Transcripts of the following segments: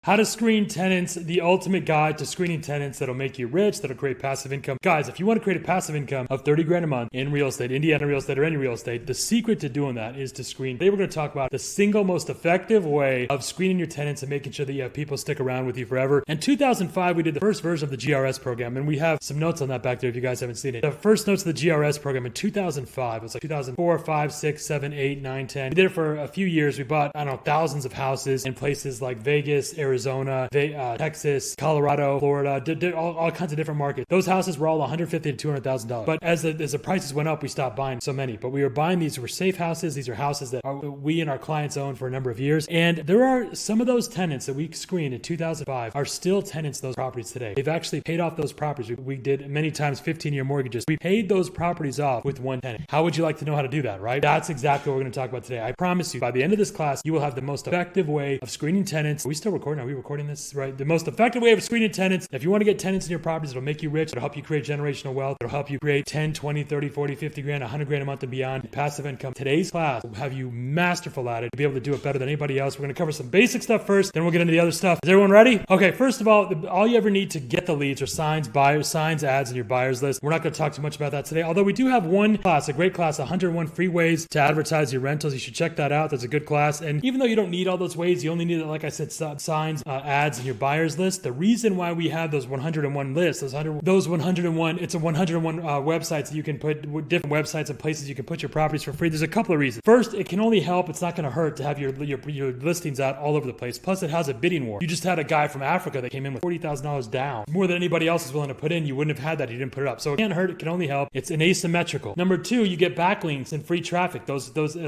How to screen tenants, the ultimate guide to screening tenants that'll make you rich, that'll create passive income. Guys, if you want to create a passive income of 30 grand a month in real estate, Indiana real estate, or any real estate, the secret to doing that is to screen. Today we're going to talk about the single most effective way of screening your tenants and making sure that you have people stick around with you forever. In 2005, we did the first version of the GRS program, and we have some notes on that back there if you guys haven't seen it. The first notes of the GRS program in 2005, it was like 2004, 5, 6, 7, 8, 9, 10. We did it for a few years. We bought, I don't know, thousands of houses in places like Vegas, Arizona, Texas, Colorado, Florida, did all kinds of different markets. Those houses were all $150,000 to $200,000. But as the prices went up, we stopped buying so many. But we were buying these were safe houses. These are houses that we and our clients own for a number of years. And there are some of those tenants that we screened in 2005 are still tenants of those properties today. They've actually paid off those properties. We did many times 15-year mortgages. We paid those properties off with one tenant. How would you like to know how to do that, right? That's exactly what we're going to talk about today. I promise you, by the end of this class, you will have the most effective way of screening tenants. Are we still recording? Are we recording this, right? The most effective way of screening tenants. If you want to get tenants in your properties, it'll make you rich. It'll help you create generational wealth. It'll help you create 10, 20, 30, 40, 50 grand, 100 grand a month and beyond passive income. Today's class will have you masterful at it to be able to do it better than anybody else. We're going to cover some basic stuff first, then we'll get into the other stuff. Is everyone ready? Okay, first of all you ever need to get the leads are signs, ads in your buyers list. We're not going to talk too much about that today, although we do have one class, a great class, 101 free ways to advertise your rentals. You should check that out. That's a good class. And even though you don't need all those ways, you only need, like I said, signs, ads in your buyers list. The reason why we have those 101 lists, those 101, it's a 101 websites that you can put, different websites and places you can put your properties for free. There's a couple of reasons. First, it can only help. It's not going to hurt to have your listings out all over the place. Plus, it has a bidding war. You just had a guy from Africa that came in with $40,000 down, more than anybody else is willing to put in. You wouldn't have had that. You didn't put it up. So it can't hurt. It can only help. It's an asymmetrical. Number two, you get backlinks and free traffic. A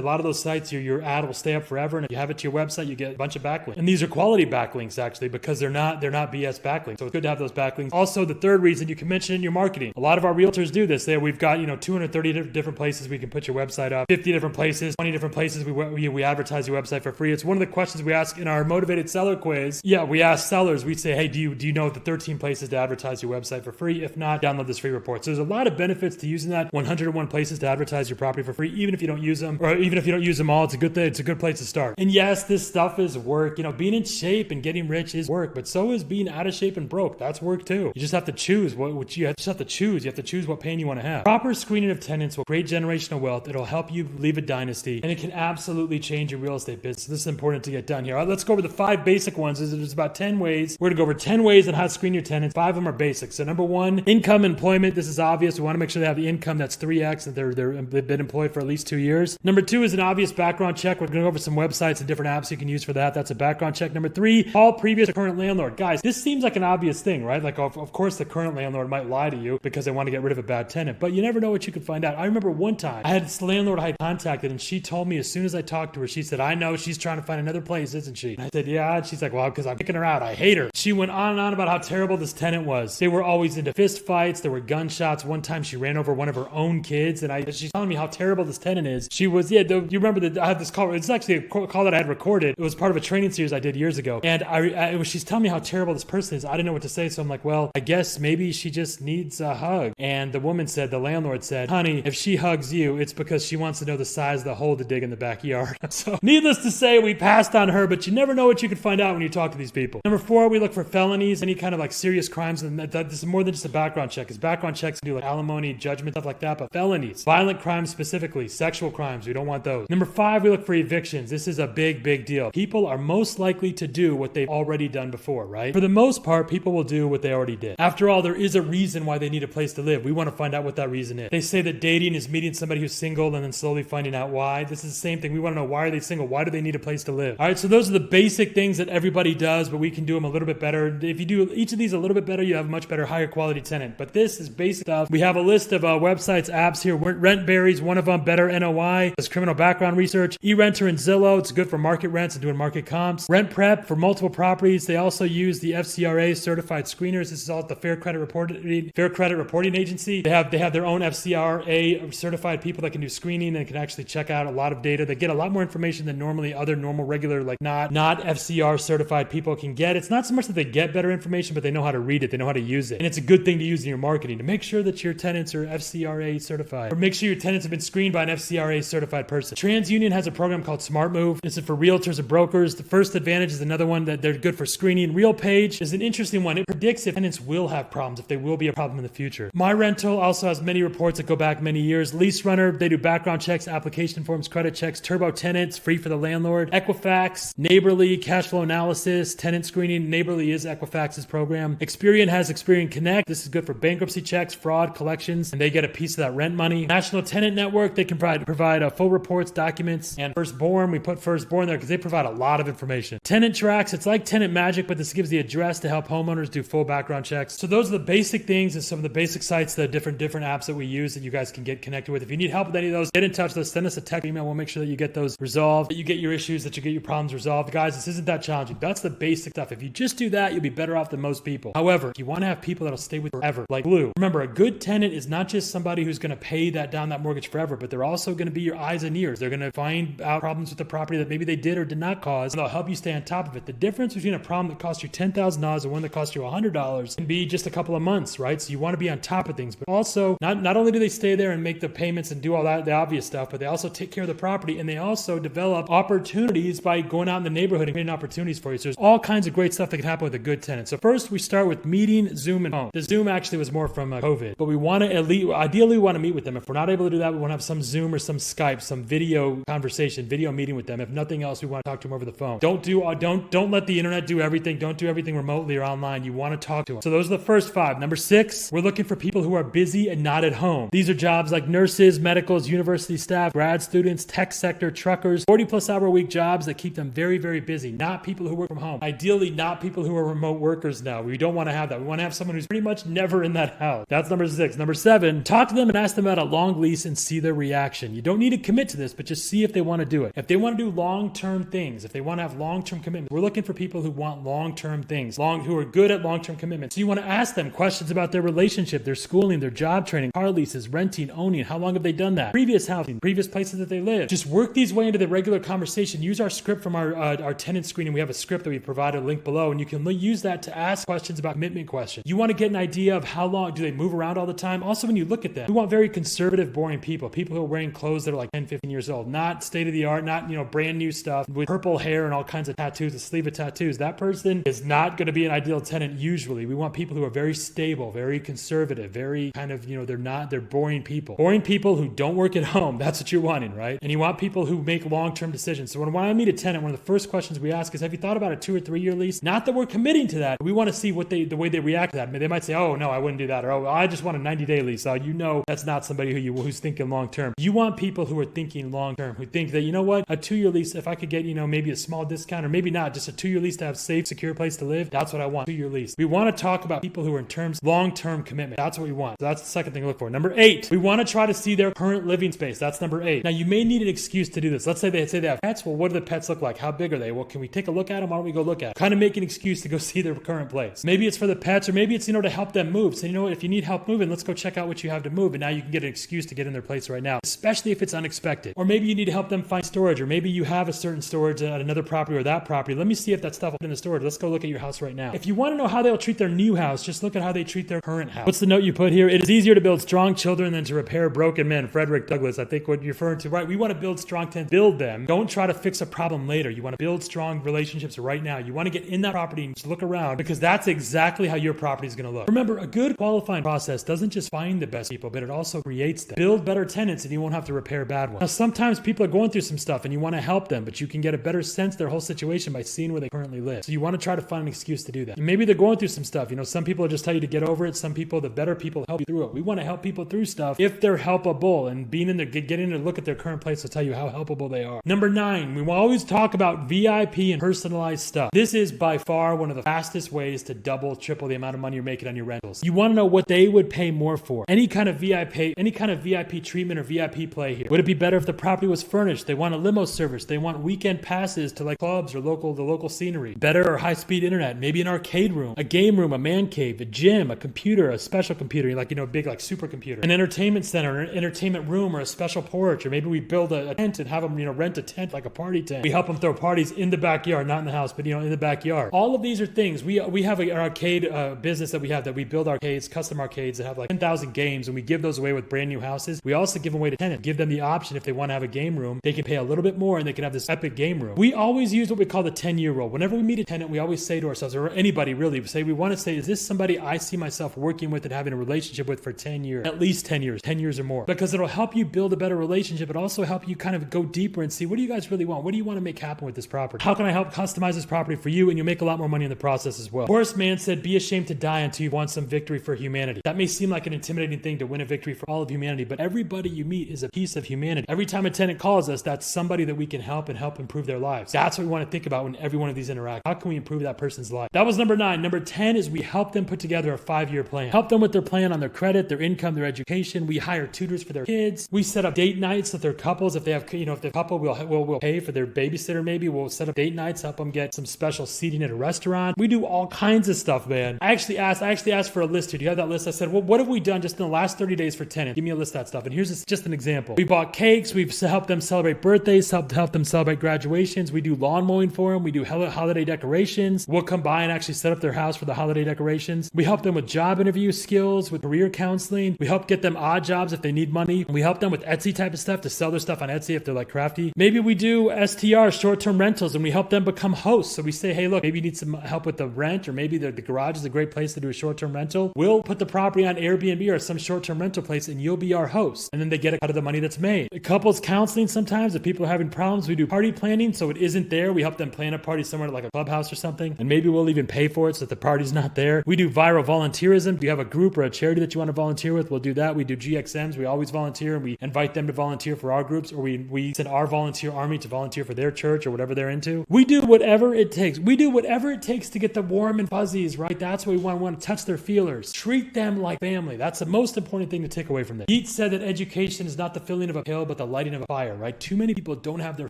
lot of those sites, your ad will stay up forever. And if you have it to your website, you get a bunch of backlinks. And these are quality backlinks actually, because they're not BS backlinks. So it's good to have those backlinks. Also, the third reason, you can mention in your marketing. A lot of our realtors do this. We've got 230 different places we can put your website up, 50 different places, 20 different places we advertise your website for free. It's one of the questions we ask in our motivated seller quiz. Yeah, we ask sellers. We say, hey, do you know the 13 places to advertise your website for free? If not, download this free report. So there's a lot of benefits to using that 101 places to advertise your property for free. Even if you don't use them, or even if you don't use them all, it's a good thing. It's a good place to start. And yes, this stuff is work. Being in shape and getting rich is work, but so is being out of shape and broke. That's work too. You just have to choose what you have to choose. You have to choose what pain you want to have. Proper screening of tenants will create generational wealth. It'll help you leave a dynasty, and it can absolutely change your real estate business. This is important to get done here. All right, let's go over the 5 basic ones. There's about 10 ways. We're going to go over 10 ways on how to screen your tenants. 5 of them are basic. So number 1, income employment. This is obvious. We want to make sure they have the income that's 3x and they've been employed for at least 2 years. Number 2 is an obvious background check. We're going to go over some websites and different apps you can use for that. That's a background check. Number 3, call previous or current landlord. Guys, this seems like an obvious thing, right? Like, of course, the current landlord might lie to you because they want to get rid of a bad tenant, but you never know what you could find out. I remember one time I had this landlord I had contacted, and she told me as soon as I talked to her, she said, I know she's trying to find another place, isn't she? And I said, yeah. And she's like, well, because I'm kicking her out. I hate her. She went on and on about how terrible this tenant was. They were always into fist fights. There were gunshots. One time she ran over one of her own kids, and she's telling me how terrible this tenant is. She was, you remember that I had this call. It's actually a call that I had recorded. It was part of a training series I did years ago. And she's telling me how terrible this person is. I didn't know what to say. So I'm like, well, I guess maybe she just needs a hug. And the landlord said, honey, if she hugs you, it's because she wants to know the size of the hole to dig in the backyard. So needless to say, we passed on her, but you never know what you could find out when you talk to these people. Number 4, we look for felonies, any kind of like serious crimes. And this is more than just a background check, because background checks can do like alimony, judgment, stuff like that, but felonies, violent crimes specifically, sexual crimes, we don't want those. Number 5, we look for evictions. This is a big deal. People are most likely to do what they've already done before, right? For the most part, people will do what they already did. After all, there is a reason why they need a place to live. We want to find out what that reason is. They say that dating is meeting somebody who's single and then slowly finding out why. This is the same thing. We want to know, why are they single? Why do they need a place to live? All right, so those are the basic things that everybody does, but we can do them a little bit better. If you do each of these a little bit better, you have a much better, higher quality tenant. But this is basic stuff. We have a list of websites, apps here. Rentberry's one of them, Better NOI. There's criminal background research. eRenter and Zillow. It's good for market rents and doing market comps. Rent Prep for multiple properties. They also use the FCRA certified screeners. This is all the Fair Credit Reporting Agency. They have their own FCRA certified people that can do screening and can actually check out a lot of data. They get a lot more information than normally other normal regular, like not FCR certified people can get. It's not so much that they get better information, but they know how to read it. They know how to use it. And it's a good thing to use in your marketing to make sure that your tenants are FCRA certified, or make sure your tenants have been screened by an FCRA certified person. TransUnion has a program called Smart Move. This is for realtors and brokers. The First Advantage is another one that they're good for screening. RealPage is an interesting one. It predicts if tenants will have problems, if they will be a problem in the future. My Rental also has many reports that go back many years. Lease Runner, they do background checks, application forms, credit checks. Turbo Tenants, free for the landlord. Equifax, Neighborly, cash flow analysis, tenant screening. Neighborly is Equifax's program. Experian has Experian Connect. This is good for bankruptcy checks, fraud, collections, and they get a piece of that rent money. National Tenant Network, they can provide full reports, documents, and Firstborn. We put Firstborn there because they provide a lot of information. Tenant Tracks, it's like Tenant Magic, but this gives the address to help homeowners do full background checks. So those are the basic things and some of the basic sites, the different apps that we use that you guys can get connected with. If you need help with any of those, get in touch with us. Send us a text, email. We'll make sure that you get those resolved, that you get your issues, that you get your problems resolved. Guys, this isn't that challenging. That's the basic stuff. If you just do that, you'll be better off than most people. However, if you want to have people that'll stay with you forever, like Blue, remember, a good tenant is not just somebody who's going to pay down that mortgage forever, but they're also going to be your eyes and ears. They're going to find out problems with the property that maybe they did or did not cause, and they'll help you stay on top of it. The difference between a problem that costs you $10,000 and one that costs you $100 can be just a couple of months, right? So you want to be on top of things, but also not only do they stay there and make the payments and do all that, the obvious stuff, but they also take care of the property, and they also develop opportunities by going out in the neighborhood and creating opportunities for you. So there's all kinds of great stuff that can happen with a good tenant. So first we start with meeting, Zoom, and phone. The Zoom actually was more from COVID, but we want to ideally we want to meet with them. If we're not able to do that, we want to have some Zoom or some Skype, some video conversation, video meeting with them. If nothing else, we want to talk to them over the phone. Don't let the internet do everything. Don't do everything remotely or online. You want to talk to them. So those are the first 5. Number 6, we're looking for people who are busy and not at home. These are jobs like nurses, medicals, university staff, grad students, tech sector, truckers, 40+ hour a week jobs that keep them very, very busy. Not people who work from home. Ideally, not people who are remote workers now. We don't want to have that. We want to have someone who's pretty much never in that house. That's number 6. Number 7, talk to them and ask them about a long lease and see their reaction. You don't need to commit to this, but just see if they want to do it. If they want to do long-term things, if they want to have long-term commitments, we're looking for people who want long-term things, who are good at long-term commitments. So you want to ask them questions about their relationship, their schooling, their job training, car leases, renting, owning, how long have they done that, previous housing, previous places that they live. Just work these way into the regular conversation. Use our script from our tenant screening. We have a script that we provided a link below, and you can use that to ask questions about commitment questions. You want to get an idea of how long do they move around all the time. Also, when you look at them, we want very conservative, boring people who are wearing clothes that are like 10, 15 years old, not state of the art, not brand new stuff with purple hair and all kinds of tattoos, a sleeve of tattoos. That person is not going to be an ideal tenant. Usually we want people who are very stable, very conservative, very kind of, they're boring people who don't work at home. That's what you're wanting, right? And you want people who make long-term decisions. So when I meet a tenant, one of the first questions we ask is, have you thought about a 2 or 3 year lease? Not that we're committing to that. We want to see the way they react to that. I mean, they might say, oh no, I wouldn't do that. Or, oh, I just want a 90-day lease. So that's not somebody who's thinking long-term. You want people who are thinking long-term, who think that, a 2-year lease, if I could get, maybe a small discount, or maybe not, just a 2-year lease to have safe, secure place to live. That's what I want. 2-year lease. We want to talk about people who are in terms long-term commitment. That's what we want. So that's the second thing to look for. Number 8, we want to try to see their current living space. That's number 8. Now you may need an excuse to do this. Let's say they have pets. Well, what do the pets look like? How big are they? Well, can we take a look at them? Why don't we go look at them? Kind of make an excuse to go see their current place. Maybe it's for the pets, or maybe it's, to help them move. So what, if you need help moving, let's go check out what you have to move. And now you can get an excuse to get in their place right now, especially if it's unexpected. Or maybe you need to help them find storage, or maybe you have a certain storage at another property or that property. Let me see if that stuff will fit in the storage. Let's go look at your house right now. If you want to know how they'll treat their new house, just look at how they treat their current house. What's the note you put here? It is easier to build strong children than to repair broken men. Frederick Douglass, I think what you're referring to, right? We want to build strong tenants. Build them. Don't try to fix a problem later. You want to build strong relationships right now. You want to get in that property and just look around, because that's exactly how your property is going to look. Remember, a good qualifying process doesn't just find the best people, but it also creates them. Build better tenants and you won't have to repair bad ones. Now, sometimes people are going through some stuff and you want to help them, but you can get a better sense of their whole situation by seeing where they currently live. So you want to try to find an excuse to do that. And maybe they're going through some stuff. Some people just tell you to get over it. Some people, the better people, help you through it. We want to help people through stuff if they're helpable, and being in there, getting to look at their current place will tell you how helpable they are. Number 9, we will always talk about VIP and personalized stuff. This is by far one of the fastest ways to double, triple the amount of money you're making on your rentals. You want to know what they would pay more for. Any kind of VIP treatment or VIP play here. Would it be better if the property was furnished? They want a limo service. They want weekend passes to like clubs or the local scenery. Better or high-speed internet. Maybe an arcade room, a game room, a man cave, a gym, a computer, a special computer, like a big supercomputer, an entertainment center, an entertainment room, or a special porch. Or maybe we build a tent and have them rent a tent like a party tent. We help them throw parties in the backyard, not in the house, but in the backyard. All of these are things. We have an arcade business that we build arcades, custom arcades that have like 10,000 games, and we give those away with brand new houses. We also give them away to tenants. Give them the option, if they want to have a game room, they can pay a little bit more and they can have this epic game room. We always use what we call the 10-year your role. Whenever we meet a tenant, we always say to ourselves, or anybody really, we want to say, is this somebody I see myself working with and having a relationship with for 10 years, at least 10 years or more? Because it'll help you build a better relationship. It also help you kind of go deeper and see, what do you guys really want? What do you want to make happen with this property? How can I help customize this property for you? And you'll make a lot more money in the process as well. Horace Mann said, be ashamed to die until you've won some victory for humanity. That may seem like an intimidating thing to win a victory for all of humanity, but everybody you meet is a piece of humanity. Every time a tenant calls us, that's somebody that we can help and help improve their lives. That's what we want to think about when every one of these interact. How can we improve that person's life? That was number 9. Number 10 is we help them put together a 5-year plan. Help them with their plan on their credit, their income, their education. We hire tutors for their kids. We set up date nights with their couples. If they have, if they're a couple, we'll pay for their babysitter. Maybe we'll set up date nights, help them get some special seating at a restaurant. We do all kinds of stuff, man. I actually asked for a list here. Do you have that list? I said, well, what have we done just in the last 30 days for tenants? Give me a list of that stuff. And here's just an example. We bought cakes. We've helped them celebrate birthdays, help them celebrate graduations. We do lawn mowing for them. We do holiday decorations. We'll come by and actually set up their house for the holiday decorations. We help them with job interview skills, with career counseling. We help get them odd jobs if they need money. We help them with Etsy type of stuff to sell their stuff on Etsy if they're like crafty. Maybe we do STR, short-term rentals, and we help them become hosts. So we say, hey, look, maybe you need some help with the rent, or maybe the garage is a great place to do a short-term rental. We'll put the property on Airbnb or some short-term rental place, and you'll be our host. And then they get a cut of the money that's made. Couples counseling sometimes. If people are having problems, we do party planning, so it isn't there. We help them plan a party somewhere like a clubhouse or something, and maybe we'll even pay for it so that the party's not there. We do viral volunteerism. If you have a group or a charity that you want to volunteer with, we'll do that. We do GXMs. We always volunteer, and we invite them to volunteer for our groups, or we send our volunteer army to volunteer for their church or whatever they're into. We do whatever it takes. We do whatever it takes to get the warm and fuzzies, right? That's what we want to touch their feelers. Treat them like family. That's the most important thing to take away from this. Yeats said that education is not the filling of a pill, but the lighting of a fire, right? Too many people don't have their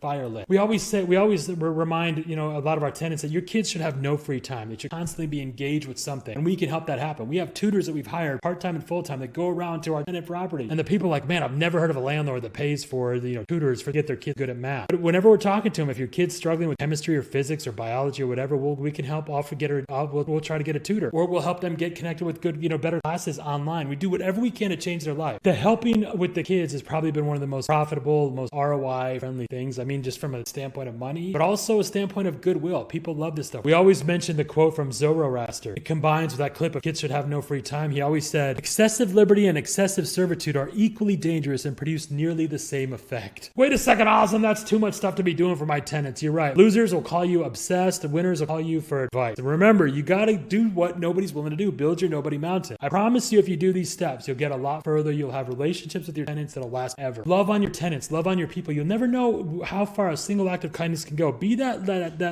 fire lit. We always remind, a lot of our tenants that your kids should have no free time. They should constantly be engaged with something, and we can help that happen. We have tutors that we've hired part-time and full-time that go around to our tenant property, and the people are like, man, I've never heard of a landlord that pays for tutors to get their kids good at math. But whenever we're talking to them, if your kid's struggling with chemistry or physics or biology or whatever, we can help we'll try to get a tutor, or we'll help them get connected with good, better classes online. We do whatever we can to change their life. The helping with the kids has probably been one of the most profitable, most ROI friendly things. I mean, just from a standpoint of money, but also a standpoint of goodwill. People love this stuff. We always mention the quote from Zoroaster. It combines with that clip of kids should have no free time. He always said, excessive liberty and excessive servitude are equally dangerous and produce nearly the same effect. Wait a second, awesome. That's too much stuff to be doing for my tenants. You're right. Losers will call you obsessed. The winners will call you for advice. And remember, you got to do what nobody's willing to do. Build your nobody mountain. I promise you, if you do these steps, you'll get a lot further. You'll have relationships with your tenants that'll last ever. Love on your tenants. Love on your people. You'll never know how far a single act of kindness can go. Be that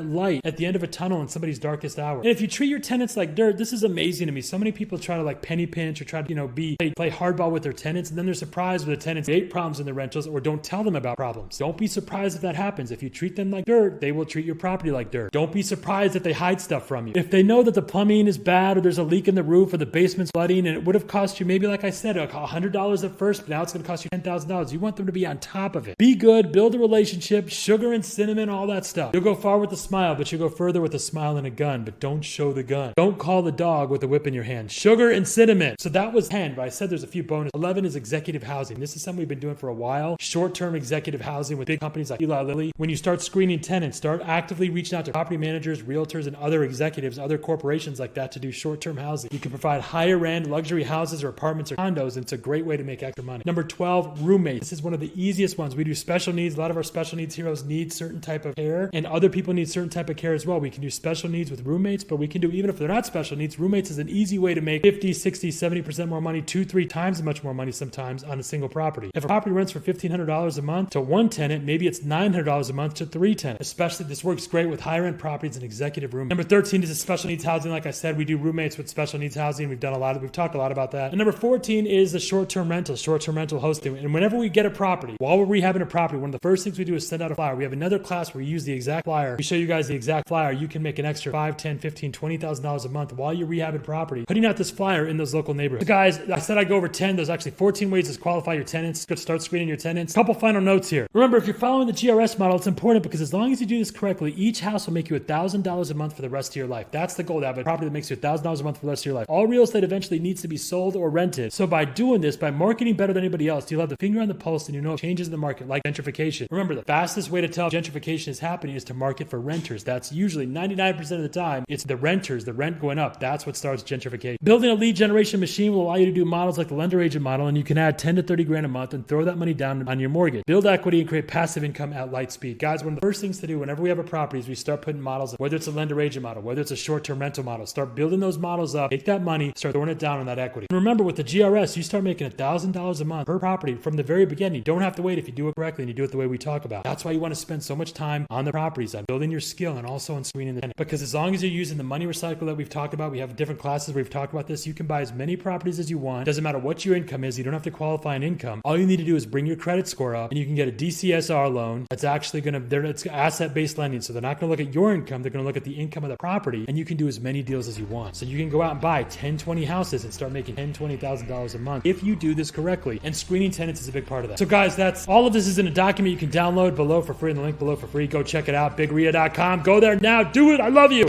light at the end of a tunnel in somebody's darkest hour. And if you treat your tenants like dirt, this is amazing to me. So many people try to penny pinch or try to play hardball with their tenants, and then they're surprised when the tenants create problems in the rentals or don't tell them about problems. Don't be surprised if that happens. If you treat them like dirt, they will treat your property like dirt. Don't be surprised if they hide stuff from you. If they know that the plumbing is bad, or there's a leak in the roof, or the basement's flooding, and it would have cost you maybe, like I said, $100 at first, but now it's going to cost you $10,000. You want them to be on top of it. Be good, build a relationship, sugar and cinnamon, all that stuff. You'll go far with a smile, but you'll go further with a smile and a gun, but don't show the gun. Don't call the dog with a whip in your hand. Sugar and cinnamon. So that was 10, but I said there's a few bonus. 11 is executive housing. This is something we've been doing for a while. Short-term executive housing with big companies like Eli Lilly. When you start screening tenants, start actively reaching out to property managers, realtors, and other executives, other corporations like that to do short-term housing. You can provide higher-end luxury houses or apartments or condos, and it's a great way to make extra money. Number 12, roommates. This is one of the easiest ones. We do special needs. A lot of our special needs heroes need certain type of care, and other people need certain type of care as well. We can do special needs with roommates, but we can do, even if they're not special needs, roommates is an easy way to make 50, 60, 70% more money, 2-3 times as much more money sometimes on a single property. If a property rents for $1,500 a month to one tenant, maybe it's $900 a month to 3 tenants. Especially, this works great with higher end properties and executive room. Number 13 is special needs housing. Like I said, we do roommates with special needs housing. We've talked a lot about that. And number 14 is the short-term rental hosting. And whenever we get a property, while we're rehabbing a property, one of the first things we do is send out a flyer. We have another class where we use the exact flyer. We show you guys the exact flyer. You can make an extra $5, $10, $15, $20,000 a month while you're rehabbing property, putting out this flyer in those local neighborhoods. So guys, I said I'd go over 10. There's actually 14 ways to qualify your tenants. Start screening your tenants. Couple final notes here. Remember, if you're following the GRS model, it's important because as long as you do this correctly, each house will make you $1,000 a month for the rest of your life. That's the goal, to have a property that makes you $1,000 a month for the rest of your life. All real estate eventually needs to be sold or rented. So by doing this, by marketing better than anybody else, you'll have the finger on the pulse and you know changes in the market like gentrification. Remember, the fastest way to tell if gentrification is happening is to market for rent. renters. That's usually 99% of the time, it's the renters, the rent going up. That's what starts gentrification. Building a lead generation machine will allow you to do models like the lender agent model, and you can add 10 to 30 grand a month and throw that money down on your mortgage. Build equity and create passive income at light speed. Guys, one of the first things to do whenever we have a property is we start putting models, whether it's a lender agent model, whether it's a short-term rental model, start building those models up, take that money, start throwing it down on that equity. And remember, with the GRS, you start making $1,000 a month per property from the very beginning. You don't have to wait if you do it correctly and you do it the way we talk about. That's why you want to spend so much time on the properties, on building your skill, and also on screening the tenant. Because as long as you're using the money recycle that we've talked about, we have different classes where we've talked about this, you can buy as many properties as you want. Doesn't matter what your income is. You don't have to qualify an income. All you need to do is bring your credit score up, and you can get a DCSR loan that's actually it's asset-based lending. So they're not going to look at your income. They're going to look at the income of the property, and you can do as many deals as you want. So you can go out and buy 10, 20 houses and start making $10,000, $20,000 a month if you do this correctly. And screening tenants is a big part of that. So guys, that's all of this is in a document you can download below for free, in the link below for free. Go check it out, bigria.com. Go there now. Do it. I love you.